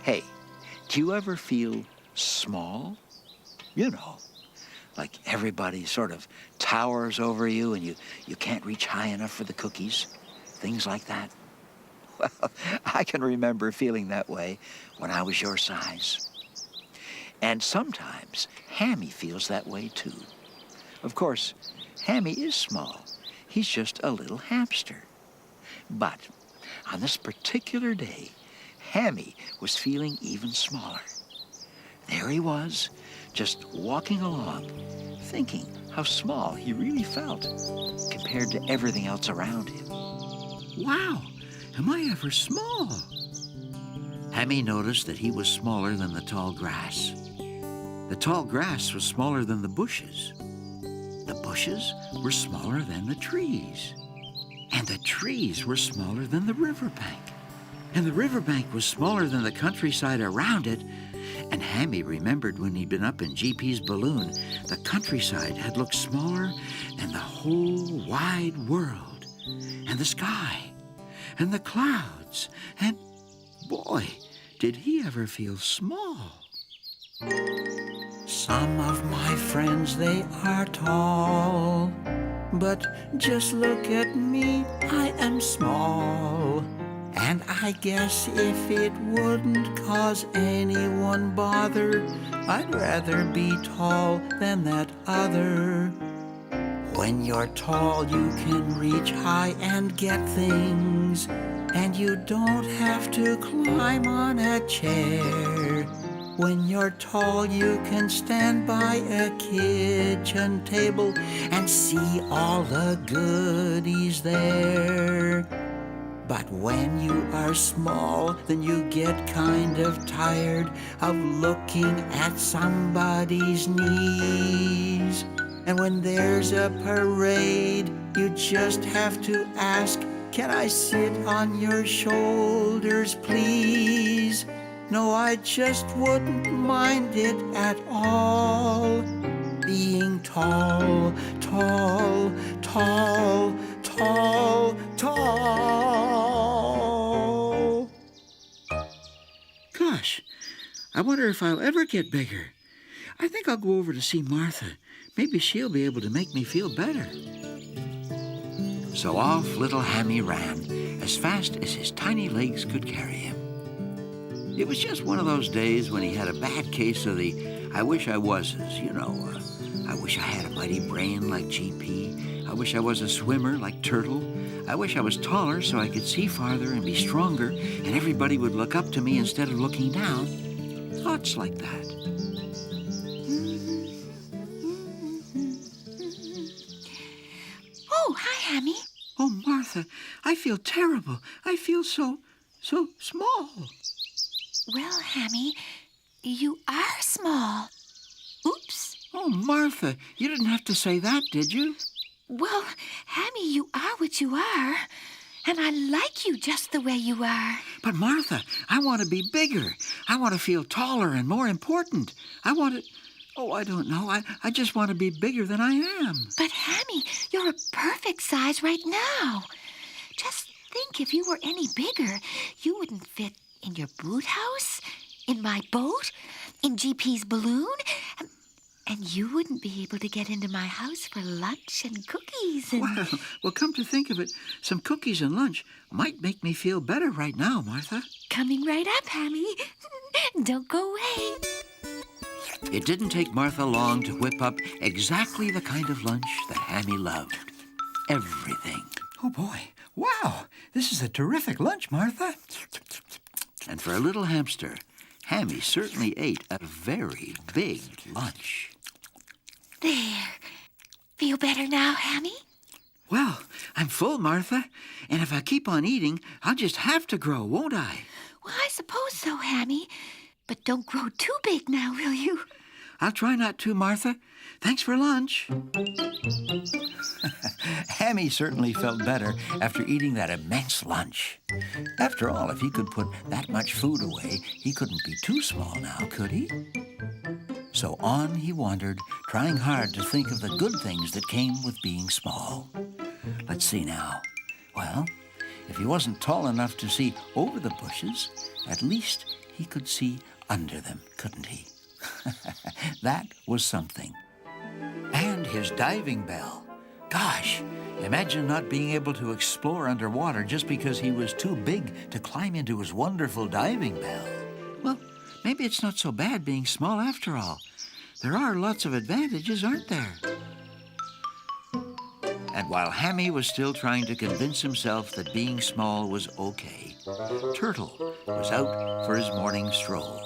Hey, do you ever feel small? You know, like everybody sort of towers over you and you can't reach high enough for the cookies? Things like that? Well, I can remember feeling that way when I was your size. And sometimes Hammy feels that way too. Of course, Hammy is small. He's just a little hamster. But on this particular day, Hammy was feeling even smaller. There he was, just walking along, thinking how small he really felt compared to everything else around him. Wow, am I ever small? Hammy noticed that he was smaller than the tall grass. The tall grass was smaller than the bushes. The bushes were smaller than the trees. And the trees were smaller than the riverbank. And the riverbank was smaller than the countryside around it. And Hammy remembered when he'd been up in GP's balloon, the countryside had looked smaller than the whole wide world. And the sky, and the clouds, and boy, did he ever feel small. Some of my friends, they are tall, but just look at me, I am small. And I guess if it wouldn't cause anyone bother, I'd rather be tall than that other. When you're tall, you can reach high and get things, and you don't have to climb on a chair. When you're tall, you can stand by a kitchen table and see all the goodies there. But when you are small, then you get kind of tired of looking at somebody's knees. And when there's a parade, you just have to ask, can I sit on your shoulders, please? No, I just wouldn't mind it at all. Being tall, tall, tall, tall, tall. Gosh, I wonder if I'll ever get bigger. I think I'll go over to see Martha. Maybe she'll be able to make me feel better. So off little Hammy ran as fast as his tiny legs could carry him. It was just one of those days when he had a bad case of the I wish I was's, you know. I wish I had a mighty brain like GP. I wish I was a swimmer like Turtle. I wish I was taller so I could see farther and be stronger and everybody would look up to me instead of looking down. Thoughts like that. Oh, hi, Hammy. Oh, Martha, I feel terrible. I feel so small. Well, Hammy, you are small. Oops. Oh, Martha, you didn't have to say that, did you? Well, Hammy, you are what you are. And I like you just the way you are. But, Martha, I want to be bigger. I want to feel taller and more important. I want to... Oh, I don't know. I just want to be bigger than I am. But, Hammy, you're a perfect size right now. Just think, if you were any bigger, you wouldn't fit in your boot house, in my boat, in GP's balloon, and you wouldn't be able to get into my house for lunch and cookies and... Well, come to think of it, some cookies and lunch might make me feel better right now, Martha. Coming right up, Hammy. Don't go away. It didn't take Martha long to whip up exactly the kind of lunch that Hammy loved. Everything. Oh, boy. Wow. This is a terrific lunch, Martha. And for a little hamster, Hammy certainly ate a very big lunch. There. Feel better now, Hammy? Well, I'm full, Martha. And if I keep on eating, I'll just have to grow, won't I? Well, I suppose so, Hammy. But don't grow too big now, will you? I'll try not to, Martha. Thanks for lunch. Hammy certainly felt better after eating that immense lunch. After all, if he could put that much food away, he couldn't be too small now, could he? So on he wandered, trying hard to think of the good things that came with being small. Let's see now. Well, if he wasn't tall enough to see over the bushes, at least he could see under them, couldn't he? That was something. And his diving bell. Gosh, imagine not being able to explore underwater just because he was too big to climb into his wonderful diving bell. Well, maybe it's not so bad being small after all. There are lots of advantages, aren't there? And while Hammy was still trying to convince himself that being small was okay, Turtle was out for his morning stroll.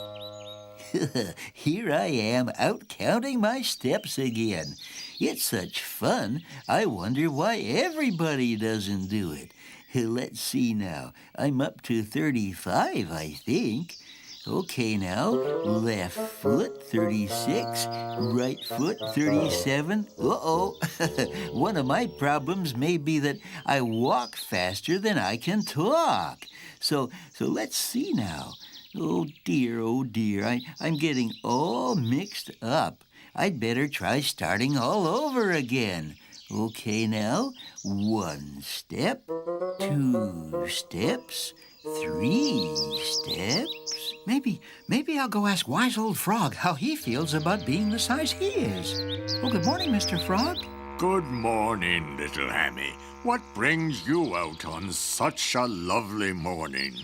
Here I am out counting my steps again. It's such fun, I wonder why everybody doesn't do it. Let's see now. I'm up to 35, I think. Okay now, left foot 36, right foot 37. Uh-oh. One of my problems may be that I walk faster than I can talk. So let's see now. Oh dear, I'm getting all mixed up. I'd better try starting all over again. Okay now, 1 step, 2 steps, 3 steps. Maybe I'll go ask Wise Old Frog how he feels about being the size he is. Oh, good morning, Mr. Frog. Good morning, little Hammy. What brings you out on such a lovely morning?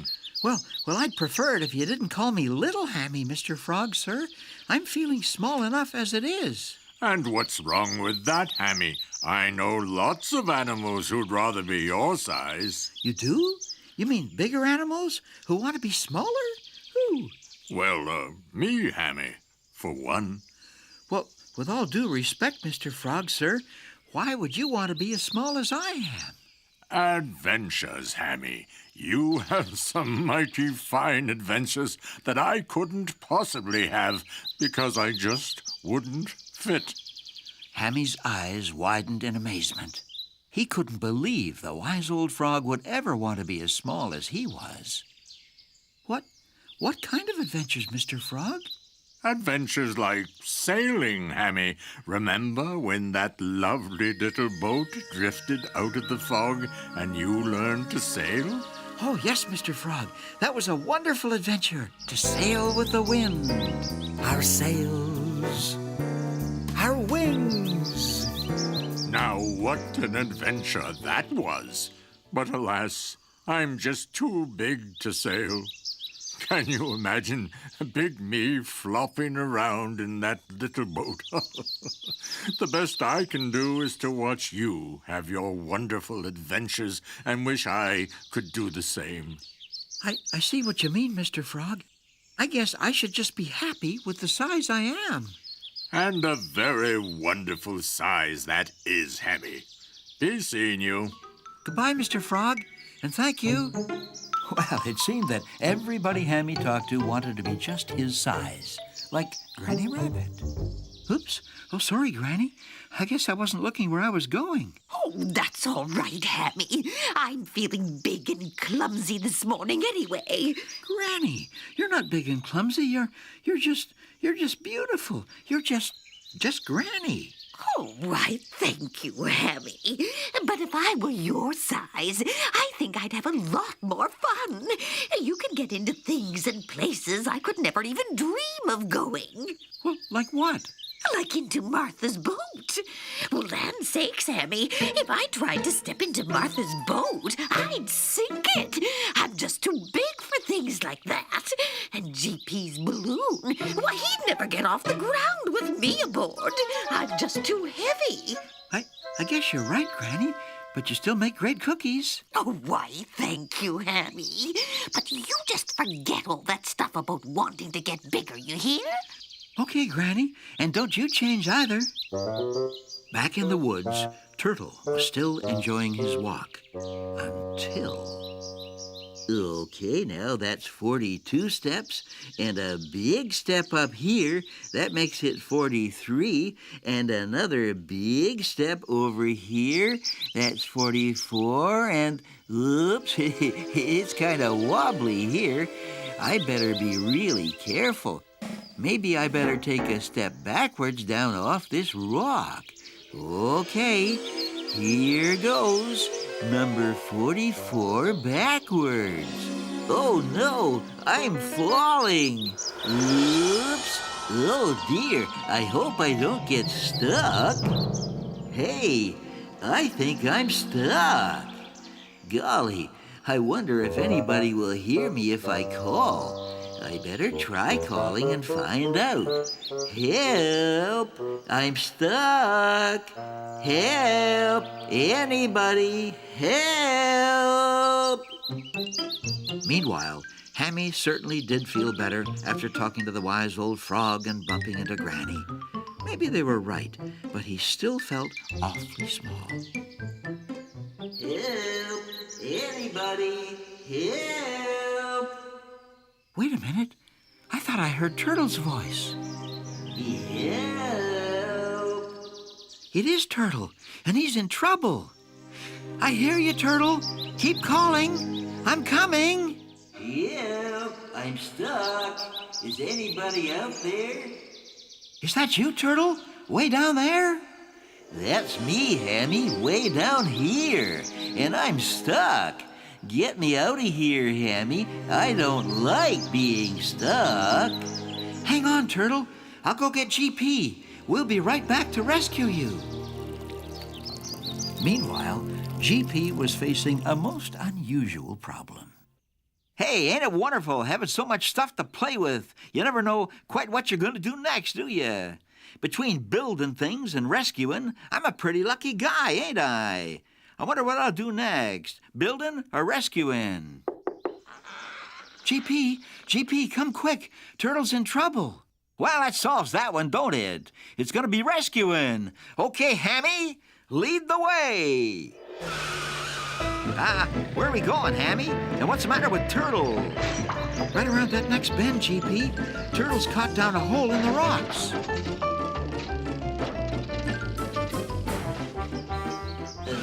Well, I'd prefer it if you didn't call me Little Hammy, Mr. Frog, sir. I'm feeling small enough as it is. And what's wrong with that, Hammy? I know lots of animals who'd rather be your size. You do? You mean bigger animals who want to be smaller? Who? Well, me, Hammy, for one. Well, with all due respect, Mr. Frog, sir, why would you want to be as small as I am? Adventures, Hammy. You have some mighty fine adventures that I couldn't possibly have because I just wouldn't fit. Hammy's eyes widened in amazement. He couldn't believe the Wise Old Frog would ever want to be as small as he was. What kind of adventures, Mr. Frog? Adventures like sailing, Hammy. Remember when that lovely little boat drifted out of the fog and you learned to sail? Oh, yes, Mr. Frog. That was a wonderful adventure, to sail with the wind. Our sails, our wings. Now, what an adventure that was. But alas, I'm just too big to sail. Can you imagine big me flopping around in that little boat? The best I can do is to watch you have your wonderful adventures and wish I could do the same. I see what you mean, Mr. Frog. I guess I should just be happy with the size I am. And a very wonderful size that is, Hammy. Be seeing you. Goodbye, Mr. Frog, and thank you. Well, it seemed that everybody Hammy talked to wanted to be just his size, like Granny Rabbit. Oops. Oh, sorry, Granny. I guess I wasn't looking where I was going. Oh, that's all right, Hammy. I'm feeling big and clumsy this morning anyway. Granny, you're not big and clumsy. You're just beautiful. You're just Granny. Oh, why, thank you, Hammy. But if I were your size, I think I'd have a lot more fun. You can get into things and places I could never even dream of going. Well, like what? Like into Martha's boat. Well, land sakes, Hammy, if I tried to step into Martha's boat, I'd sink it. I'm just too big for things like that. And GP's balloon, why, he'd never get off the ground with me aboard. I'm just too heavy. I guess you're right, Granny, but you still make great cookies. Oh, why, thank you, Hammy. But you just forget all that stuff about wanting to get bigger, you hear? Okay, Granny, and don't you change either. Back in the woods, Turtle was still enjoying his walk until... Okay, now that's 42 steps, and a big step up here. That makes it 43, and another big step over here. That's 44, and oops, it's kind of wobbly here. I better be really careful. Maybe I better take a step backwards down off this rock. Okay, here goes. Number 44 backwards. Oh no, I'm falling. Oops. Oh dear, I hope I don't get stuck. Hey, I think I'm stuck. Golly, I wonder if anybody will hear me if I call. I better try calling and find out. Help! I'm stuck! Help! Anybody! Help! Meanwhile, Hammy certainly did feel better after talking to the wise old frog and bumping into Granny. Maybe they were right, but he still felt awfully small. Help! Anybody! Help! Wait a minute. I thought I heard Turtle's voice. Help! It is Turtle, and he's in trouble. I hear you, Turtle. Keep calling. I'm coming. Help! I'm stuck. Is anybody out there? Is that you, Turtle? Way down there? That's me, Hammy, way down here. And I'm stuck. Get me out of here, Hammy. I don't like being stuck. Hang on, Turtle. I'll go get GP. We'll be right back to rescue you. Meanwhile, GP was facing a most unusual problem. Hey, ain't it wonderful having so much stuff to play with? You never know quite what you're going to do next, do you? Between building things and rescuing, I'm a pretty lucky guy, ain't I? I wonder what I'll do next, building or rescuing? GP, come quick. Turtle's in trouble. Well, that solves that one, don't it? It's going to be rescuing. Okay, Hammy, lead the way. Where are we going, Hammy? And what's the matter with Turtle? Right around that next bend, GP. Turtle's caught down a hole in the rocks.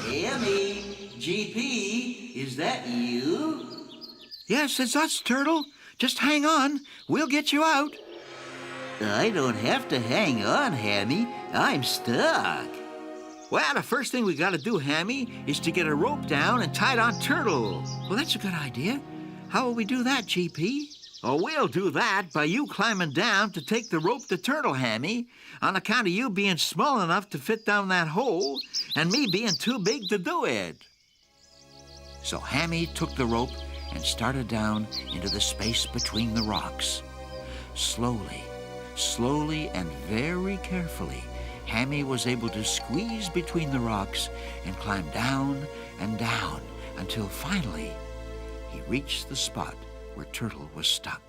Hammy, GP, is that you? Yes, it's us, Turtle. Just hang on. We'll get you out. I don't have to hang on, Hammy. I'm stuck. Well, the first thing we gotta do, Hammy, is to get a rope down and tie it on Turtle. Well, that's a good idea. How will we do that, GP? Oh, we'll do that by you climbing down to take the rope to Turtle, Hammy, on account of you being small enough to fit down that hole and me being too big to do it. So Hammy took the rope and started down into the space between the rocks. Slowly and very carefully, Hammy was able to squeeze between the rocks and climb down and down until finally he reached the spot where Turtle was stuck.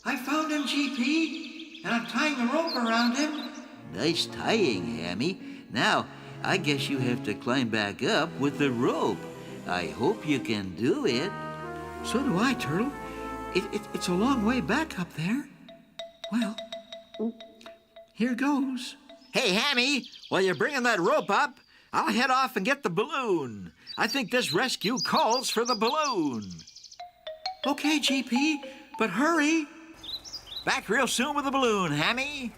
I found him, GP, and I'm tying the rope around him. Nice tying, Hammy. Now, I guess you have to climb back up with the rope. I hope you can do it. So do I, Turtle. It's a long way back up there. Well, here goes. Hey, Hammy, while you're bringing that rope up, I'll head off and get the balloon. I think this rescue calls for the balloon. Okay, GP, but hurry. Back real soon with the balloon, Hammy.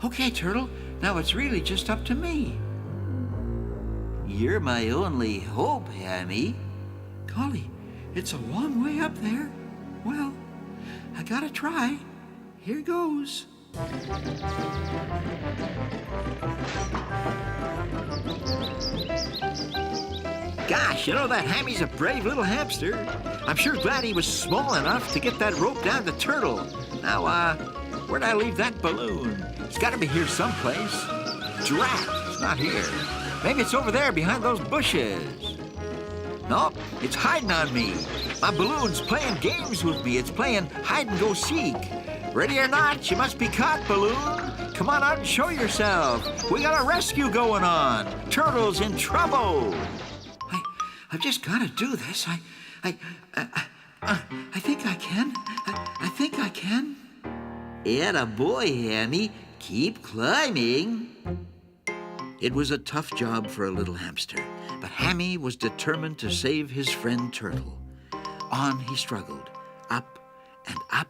Okay, Turtle, now it's really just up to me. You're my only hope, Hammy. Golly, it's a long way up there. Well, I gotta try. Here goes. Gosh, you know, that Hammy's a brave little hamster. I'm sure glad he was small enough to get that rope down to Turtle. Now, where'd I leave that balloon? It's gotta be here someplace. Drat, it's not here. Maybe it's over there behind those bushes. Nope, it's hiding on me. My balloon's playing games with me. It's playing hide and go seek. Ready or not, you must be caught, balloon. Come on out and show yourself. We got a rescue going on. Turtle's in trouble. I've just got to do this. I think I can. I think I can. Attaboy, Hammy. Keep climbing. It was a tough job for a little hamster, but Hammy was determined to save his friend Turtle. On he struggled, up and up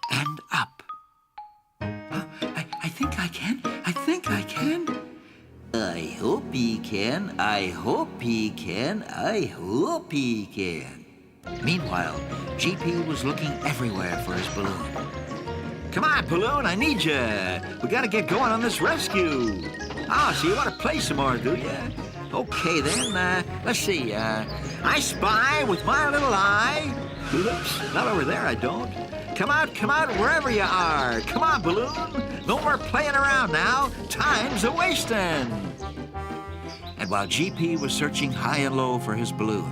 and up. I think I can. I think I can. I hope he can. I hope he can. I hope he can. Meanwhile, GP was looking everywhere for his balloon. Come on, balloon, I need you. We gotta get going on this rescue. Oh, so you want to play some more, do you? Okay, then, let's see. I spy with my little eye. Oops, not over there, I don't. Come out, wherever you are. Come on, balloon. No more playing around now. Time's a-wasting. And while GP was searching high and low for his balloon,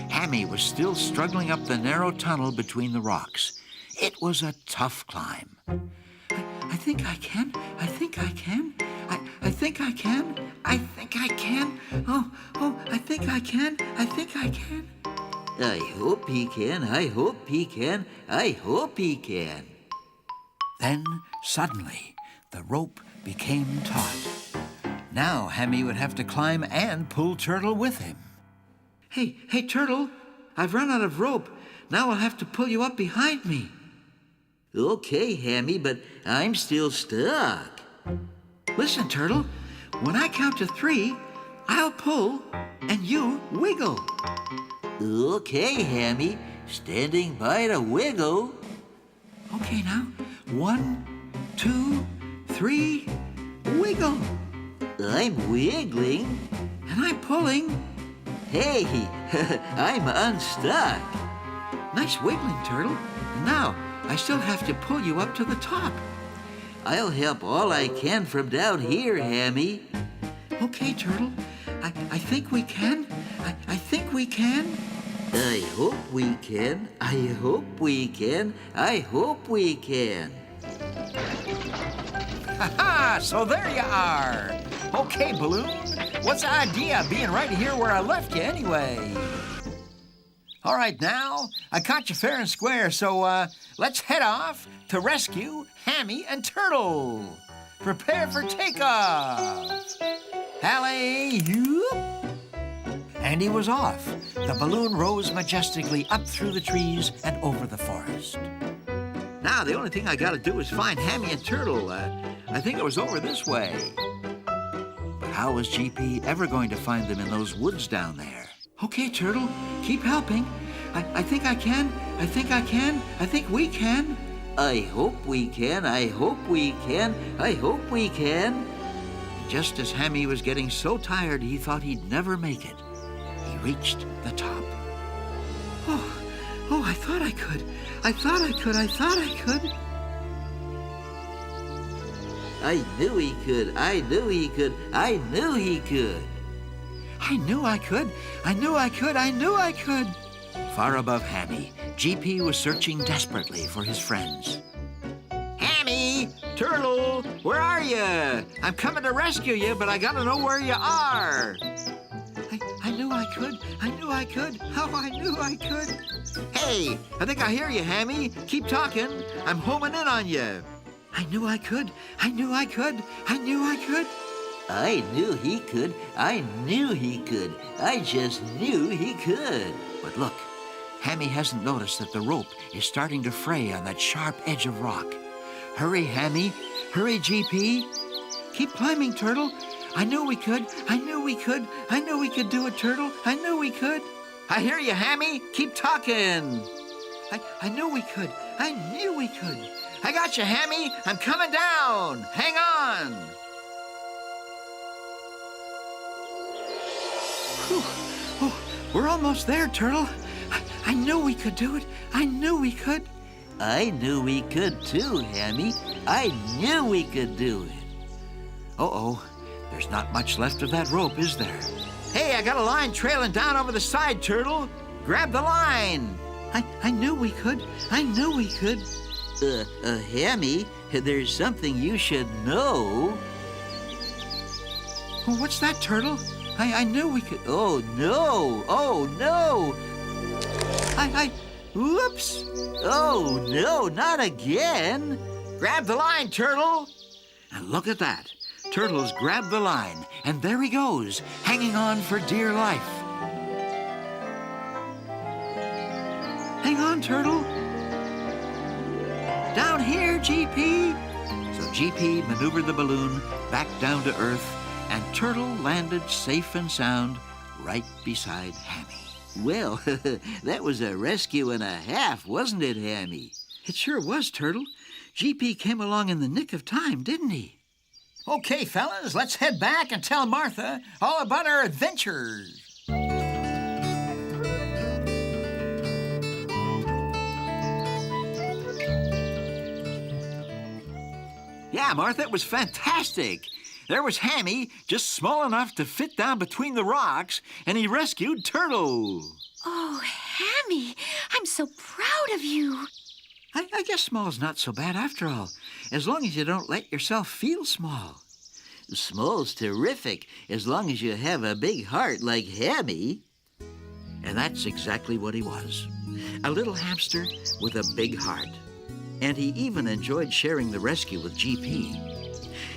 Hammy was still struggling up the narrow tunnel between the rocks. It was a tough climb. I think I can. I think I can. I think I can. I think I can. Oh, I think I can. I think I can. I hope he can. I hope he can. I hope he can. Then, suddenly, the rope became taut. Now Hammy would have to climb and pull Turtle with him. Hey, Turtle, I've run out of rope. Now I'll have to pull you up behind me. Okay, Hammy, but I'm still stuck. Listen, Turtle, when I count to 3, I'll pull and you wiggle. Okay, Hammy, standing by to wiggle. Okay, now, 1, 2, 3, wiggle. I'm wiggling. And I'm pulling. Hey, I'm unstuck. Nice wiggling, Turtle. And now, I still have to pull you up to the top. I'll help all I can from down here, Hammy. Okay, Turtle. I think we can. I think we can. I hope we can. I hope we can. I hope we can. Ha-ha! So there you are. Okay, Balloon. What's the idea of being right here where I left you anyway? All right, now, I caught you fair and square, so let's head off to rescue Hammy and Turtle. Prepare for takeoff. Alley-oop. And he was off. The balloon rose majestically up through the trees and over the forest. Now, the only thing I gotta do is find Hammy and Turtle. I think it was over this way. But how was GP ever going to find them in those woods down there? Okay, Turtle, keep helping. I think I can. I think I can. I think we can. I hope we can. I hope we can. I hope we can. Just as Hammy was getting so tired he thought he'd never make it, he reached the top. Oh, I thought I could. I thought I could. I thought I could. I knew he could. I knew he could. I knew he could. I knew I could. I knew I could. I knew I could. Far above Hammy, GP was searching desperately for his friends. Hammy! Turtle! Where are you? I'm coming to rescue you, but I gotta know where you are. I knew I could. I knew I could. Oh, I knew I could. Hey, I think I hear you, Hammy. Keep talking. I'm homing in on you. I knew I could. I knew I could. I knew I could. I knew he could. I knew he could. I just knew he could. But look, Hammy hasn't noticed that the rope is starting to fray on that sharp edge of rock. Hurry, Hammy. Hurry, GP. Keep climbing, Turtle. I knew we could. I knew we could. I knew we could do it, Turtle. I knew we could. I hear you, Hammy. Keep talking. I knew we could. I knew we could. I got you, Hammy. I'm coming down. Hang on. Whew. Oh, we're almost there, Turtle. I knew we could do it. I knew we could. I knew we could too, Hammy. I knew we could do it. Uh-oh. There's not much left of that rope, is there? Hey, I got a line trailing down over the side, Turtle. Grab the line. I knew we could. I knew we could. Hammy, there's something you should know. Oh, what's that, Turtle? I knew we could. Oh, no. Oh, no. Whoops. Oh, no, not again. Grab the line, Turtle. And look at that. Turtle's grabbed the line, and there he goes, hanging on for dear life. Hang on, Turtle. Down here, GP. So GP maneuvered the balloon back down to Earth, and Turtle landed safe and sound right beside Hammy. Well, that was a rescue and a half, wasn't it, Hammy? It sure was, Turtle. GP came along in the nick of time, didn't he? Okay, fellas, let's head back and tell Martha all about our adventures. Yeah, Martha, it was fantastic. There was Hammy, just small enough to fit down between the rocks, and he rescued Turtle. Oh, Hammy, I'm so proud of you. I guess small's not so bad after all, as long as you don't let yourself feel small. Small's terrific, as long as you have a big heart like Hammy. And that's exactly what he was. A little hamster with a big heart. And he even enjoyed sharing the rescue with GP.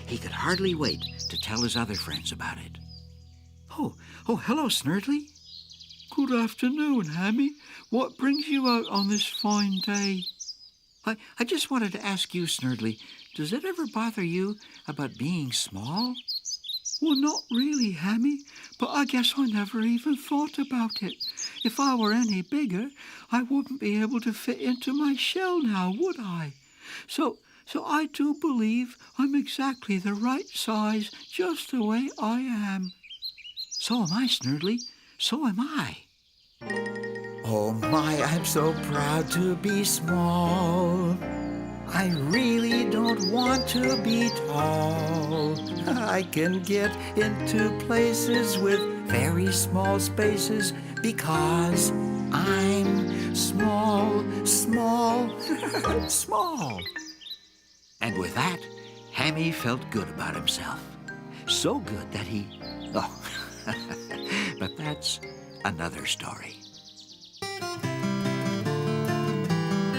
He could hardly wait to tell his other friends about it. Oh, hello, Snurdly. Good afternoon, Hammy. What brings you out on this fine day? I just wanted to ask you, Snurdly, does it ever bother you about being small? Well, not really, Hammy, but I guess I never even thought about it. If I were any bigger, I wouldn't be able to fit into my shell now, would I? So I do believe I'm exactly the right size, just the way I am. So am I, Snurdly. So am I. Oh my, I'm so proud to be small. I really don't want to be tall. I can get into places with very small spaces because I'm small, small, small. And with that, Hammy felt good about himself. So good that he... Oh, but that's another story.